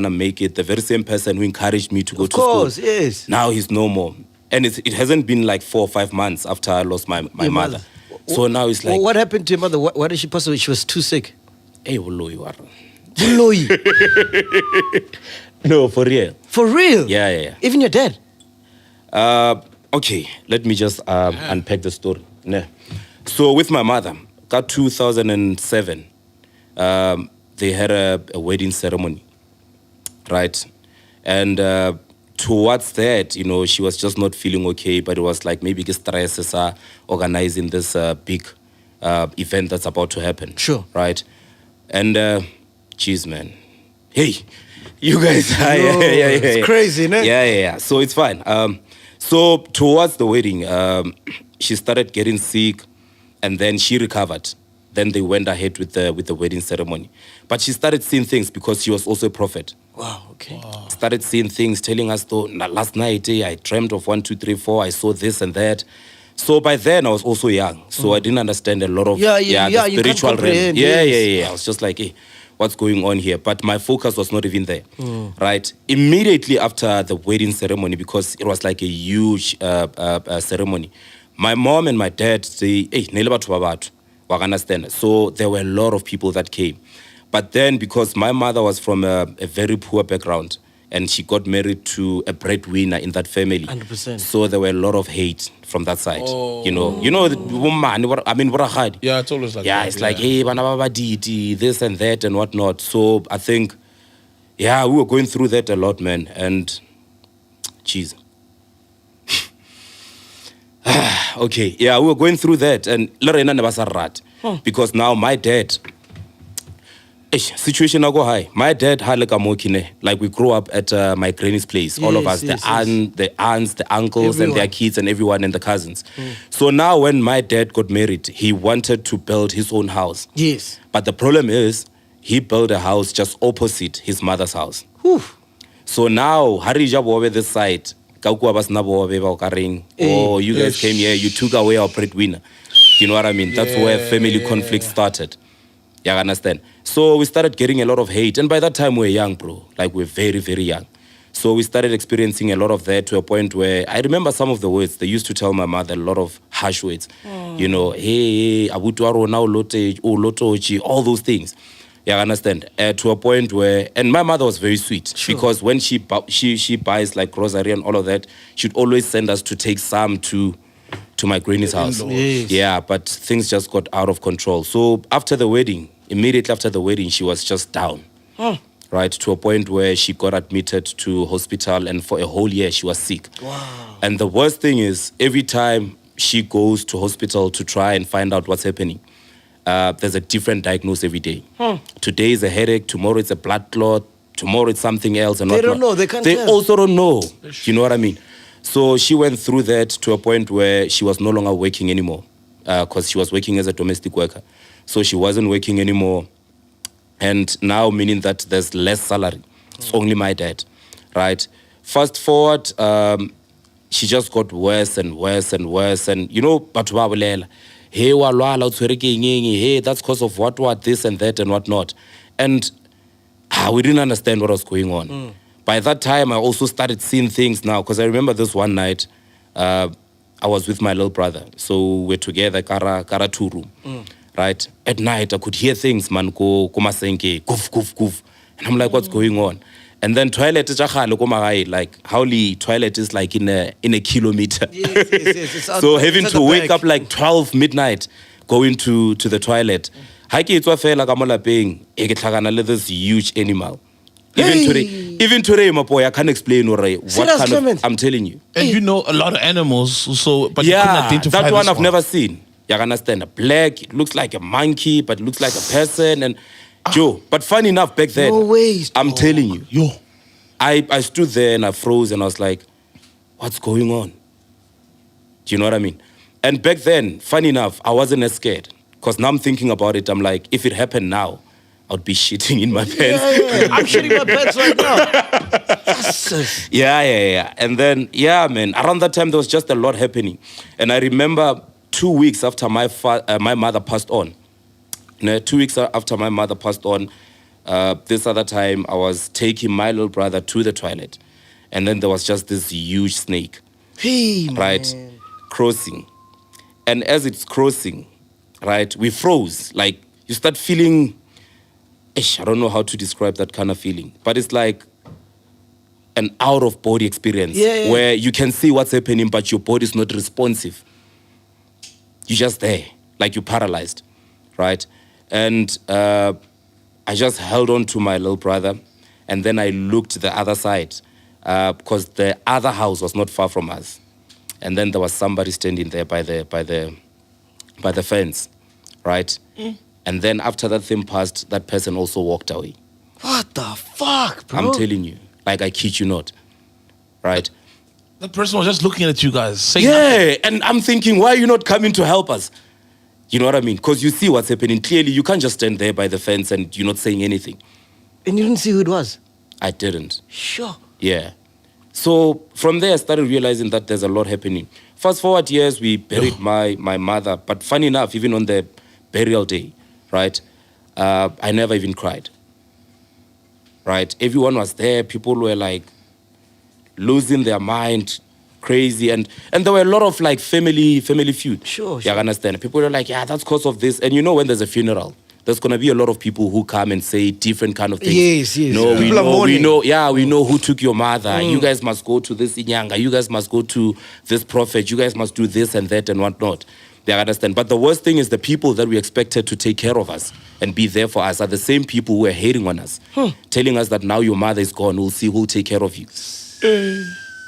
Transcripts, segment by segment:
gonna make it. The very same person who encouraged me to go to school. Of course, yes. Now he's no more. And it hasn't been like 4 or 5 months after I lost my mother. So now it's like... What happened to your mother? Why did she pass away? She was too sick. Hey, Uloi, no, for real. For real? Yeah. Even your dad? Okay, let me just unpack the story. Yeah. So with my mother, got 2007, they had a wedding ceremony, right? And towards that, you know, she was just not feeling okay, but it was like maybe stress organizing this big event that's about to happen. Sure. Right? And, geez, man. Hey, you guys. Yeah. It's crazy, ne? Yeah. So it's fine. So towards the wedding, she started getting sick, and then she recovered. Then they went ahead with the wedding ceremony. But she started seeing things because she was also a prophet. Wow, okay. Wow. Started seeing things, telling us, though, last night I dreamt of 1, 2, 3, 4. I saw this and that. So by then I was also young, so I didn't understand a lot of the spiritual realm. Yeah. I was just like, hey, what's going on here? But my focus was not even there, right? Immediately after the wedding ceremony, because it was like a huge ceremony, my mom and my dad, they, hey, understand. So there were a lot of people that came. But then because my mother was from a very poor background, and she got married to a breadwinner in that family. 100%. So there were a lot of hate from that side. Oh. You know, the woman, I mean, what a hard. Yeah, it's always like yeah, that. it's like, hey, this and that and whatnot. So I think, yeah, we were going through that a lot, man. And, jeez. Okay, yeah, we were going through that. And Lorena never said rat. Because now my dad... situation I go high. My dad had like a mokine. Like we grew up at my granny's place. All of us, the aunts, the uncles, and their kids, and everyone, and the cousins. So now, when my dad got married, he wanted to build his own house. Yes. But the problem is, he built a house just opposite his mother's house. Whew. So now, Harija over this side. Oh, you guys came here. You took away our breadwinner. You know what I mean? That's where family conflict started. Yeah, I understand. So we started getting a lot of hate. And by that time, we were young, bro. Like, we're very, very young. So we started experiencing a lot of that to a point where I remember some of the words. They used to tell my mother a lot of harsh words. You know, hey, abutuaro now lotoji, all those things. Yeah, I understand. To a point where, and my mother was very sweet. Sure. Because when she buys like grocery and all of that, she'd always send us to take some to my granny's house. Yes. Yeah, but things just got out of control. So after the wedding, immediately after the wedding, she was just down. Right, to a point where she got admitted to hospital, and for a whole year she was sick. Wow. And the worst thing is, every time she goes to hospital to try and find out what's happening, there's a different diagnosis every day. Today is a headache, tomorrow it's a blood clot, tomorrow it's something else. And they don't know, they can't They tell. also don't know. You know what I mean? So she went through that to a point where she was no longer working anymore, because she was working as a domestic worker. So she wasn't working anymore. And now meaning that there's less salary. It's only my dad, right? Fast forward, she just got worse and worse and worse. And, you know, hey, hey, that's because of what, this and that and whatnot. And we didn't understand what was going on. By that time, I also started seeing things now, because I remember this one night, I was with my little brother. So we're together, kara 2-room, right? At night, I could hear things, man, go masenke, goof, goof, goof. And I'm like, what's going on? And then toilet, like, howly toilet is like in a kilometer. Yes. It's out, so having to wake back. up like 12 midnight, going to the toilet. This huge animal. Even today, my boy, I can't explain what kind of. I'm telling you. And you know a lot of animals, so but you couldn't Yeah, identify that one this I've never seen. You can understand. A black, it looks like a monkey, but it looks like a person. And Joe, but funny enough, back then, No ways. I'm telling you, Yo. I stood there and I froze and I was like, what's going on? Do you know what I mean? And back then, funny enough, I wasn't as scared. Because now I'm thinking about it, I'm like, if it happened now, I'd be shitting in my pants. Yeah. I'm shitting my pants right now. Jesus. Yeah. And then, yeah, man, around that time, there was just a lot happening. And I remember 2 weeks after my mother passed on. 2 weeks after my mother passed on, This other time, I was taking my little brother to the toilet, and then there was just this huge snake, Hey, man. right, crossing. And as it's crossing, right, we froze. Like, you start feeling, I don't know how to describe that kind of feeling, but it's like an out-of-body experience where you can see what's happening, but your body's not responsive. You're just there, like you're paralyzed, right? And I just held on to my little brother, and then I looked the other side because the other house was not far from us. And then there was somebody standing there by the fence, right? And then after that thing passed, that person also walked away. What the fuck, bro? I'm telling you, like I kid you not, right? That person was just looking at you guys, saying nothing. And I'm thinking, why are you not coming to help us? You know what I mean? Because you see what's happening. Clearly, you can't just stand there by the fence and you're not saying anything. And you didn't see who it was? I didn't. Sure. Yeah. So from there, I started realizing that there's a lot happening. Fast forward years, we buried my mother. But funny enough, even on the burial day, right, I never even cried. Right? Everyone was there. People were like losing their mind, crazy. And there were a lot of like family feud. Sure. You understand? People were like, yeah, that's because of this. And you know when there's a funeral, there's going to be a lot of people who come and say different kind of things. Yes. No, People are mourning. we know who took your mother. You guys must go to this Inyanga. You guys must go to this prophet. You guys must do this and that and whatnot. They understand. But the worst thing is the people that we expected to take care of us and be there for us are the same people who are hating on us, telling us that now your mother is gone. We'll see who'll take care of you.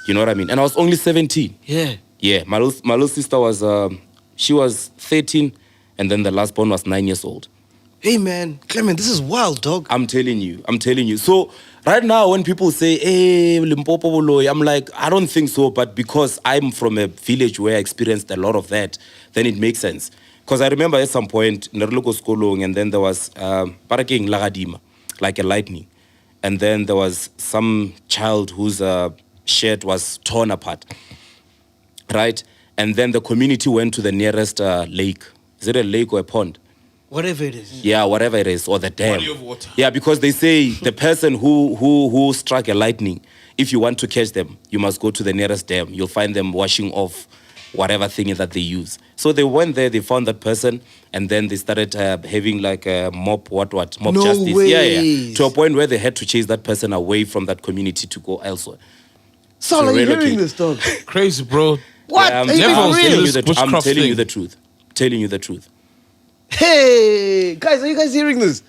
You know what I mean? And I was only 17. Yeah. Yeah, my little sister was, she was 13, and then the last born was 9 years old. Hey, man. Clement, this is wild, dog. I'm telling you. So right now, when people say, hey, Limpopo, I'm like, I don't think so. But because I'm from a village where I experienced a lot of that, then it makes sense. Because I remember at some point, Nerloko Skolong, and then there was Paraking Lagadima, like a lightning. And then there was some child whose shirt was torn apart, right? And then the community went to the nearest lake. Is it a lake or a pond? Whatever it is. Yeah, whatever it is, or the dam. Body of water. Yeah, because they say the person who struck a lightning, if you want to catch them, you must go to the nearest dam. You'll find them washing off whatever thing that they use. So they went there, they found that person, and then they started having like a mob justice. Yeah. To a point where they had to chase that person away from that community to go elsewhere. So are you hearing this, dog? Crazy, bro. What? Yeah, I'm Are you telling being real? you the truth. I'm Witchcraft telling you thing. the truth. Telling you the truth. Hey, guys, are you guys hearing this?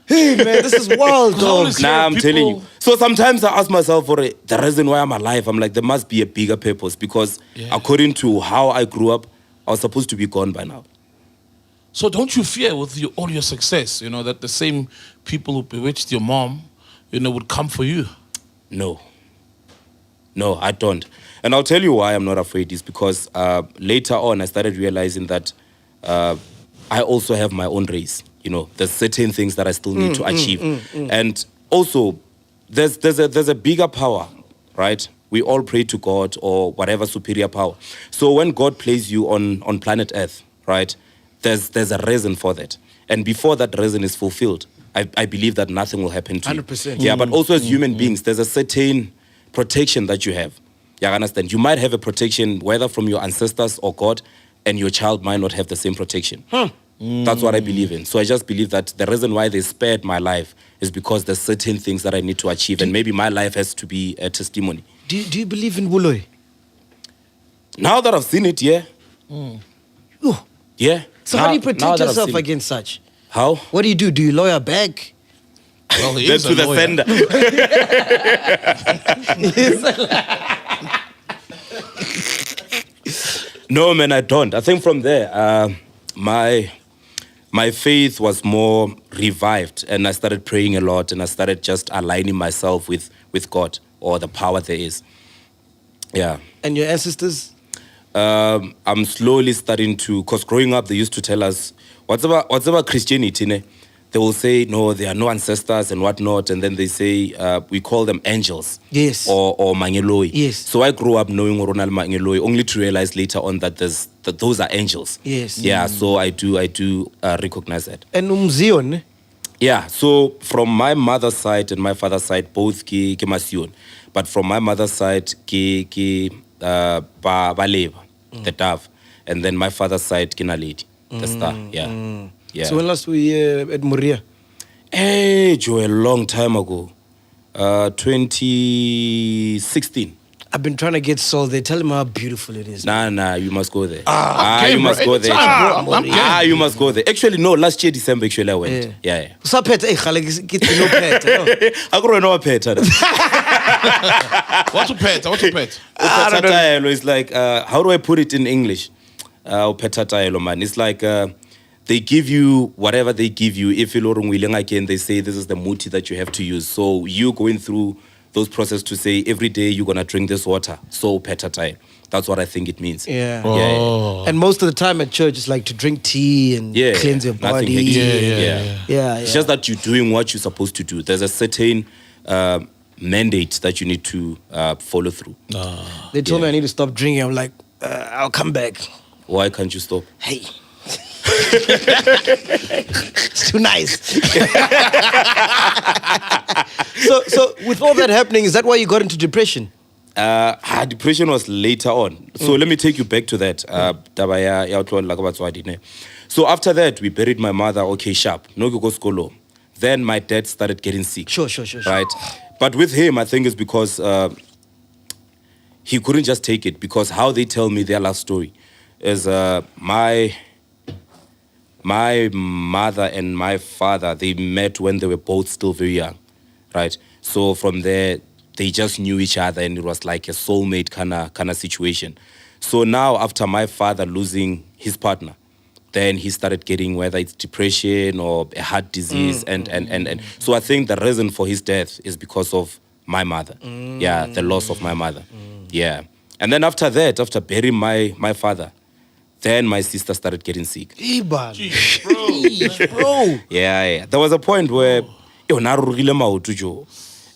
Hey, man, this is wild, dog. Honestly, Nah, I'm people- telling you. So sometimes I ask myself for the reason why I'm alive. I'm like, there must be a bigger purpose because according to how I grew up, I was supposed to be gone by now. So don't you fear with all your success, that the same people who bewitched your mom, would come for you? No, I don't. And I'll tell you why I'm not afraid is because later on I started realizing that I also have my own race. There's certain things that I still need to achieve. And also, there's a bigger power, right? We all pray to God or whatever superior power. So when God placed you on planet Earth, right, there's a reason for that. And before that reason is fulfilled, I believe that nothing will happen to you. 100%. Yeah, but also as human beings, there's a certain protection that you have. Yeah, I understand. You might have a protection, whether from your ancestors or God, and your child might not have the same protection. That's what I believe in. So I just believe that the reason why they spared my life is because there's certain things that I need to achieve, and maybe my life has to be a testimony. Do you believe in Buloy? Now that I've seen it, yeah. Oh. Yeah. So how do you Now protect that I've yourself seen it. against such? How? What do you do? Do you lawyer back? Well, he That's is a to the lawyer. sender. No, man, I don't. I think from there, my faith was more revived, and I started praying a lot, and I started just aligning myself with God or the power there is. Yeah. And your ancestors? I'm slowly starting to, because growing up, they used to tell us, what's about Christianity, ne? They will say, no, there are no ancestors and whatnot, and then they say, we call them angels. Yes. Or mangeloi. Yes. So I grew up knowing Ronald mangeloi, only to realize later on that those are angels. Yes. Yeah, so I do recognize that. And Umzion? Yeah, so from my mother's side and my father's side, both ke Masione. But from my mother's side, ke ba leba, the dove. And then my father's side, ke Naledi, the star. Yeah. Yeah. So when last were you at Moria? Hey, Joe, a long time ago. 2016. I've been trying to get Saul there. Tell him how beautiful it is. Nah, you must go there. Okay, you bro. must go there. I'm game. You must go there. Actually, no, last year, December, actually, I went. Yeah. So pet, hey, khale ke no pet. I go no pet. What's a pet? It's like, how do I put it in English? Petataelo, man. It's like they give you whatever they give you. If you're again, they say this is the muti that you have to use. So you going through those processes to say every day you're gonna drink this water. So petataelo. That's what I think it means. Yeah. Oh. And most of the time at church, it's like to drink tea and cleanse your nothing body. hectic. Yeah. It's just that you're doing what you're supposed to do. There's a certain mandate that you need to follow through. They told me I need to stop drinking. I'm like, I'll come back. Why can't you stop? Hey. It's too nice. so with all that happening, is that why you got into depression? Depression was later on. So let me take you back to that. So after that, we buried my mother, okay, sharp. No go skolo. Then my dad started getting sick. Sure. Right? But with him, I think it's because he couldn't just take it. Because how they tell me their last story is my mother and my father, they met when they were both still very young, right? So from there, they just knew each other, and it was like a soulmate kind of situation. So now, after my father losing his partner, then he started getting whether it's depression or a heart disease, and so I think the reason for his death is because of my mother. Yeah, the loss of my mother. Yeah, and then after that, after burying my father, then my sister started getting sick. Jeez, bro. Yeah. There was a point where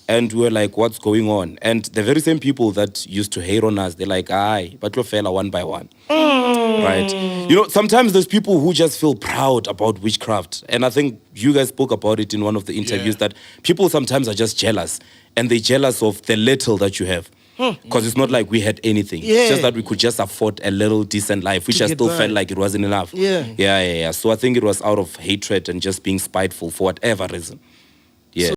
and we were like, what's going on? And the very same people that used to hate on us, they're like, aye, but we fell one by one. Right? You know, sometimes there's people who just feel proud about witchcraft. And I think you guys spoke about it in one of the interviews that people sometimes are just jealous. And they're jealous of the little that you have. Because it's not like we had anything. It's just that we could just afford a little decent life, which I still felt like it wasn't enough. Yeah. So I think it was out of hatred and just being spiteful for whatever reason.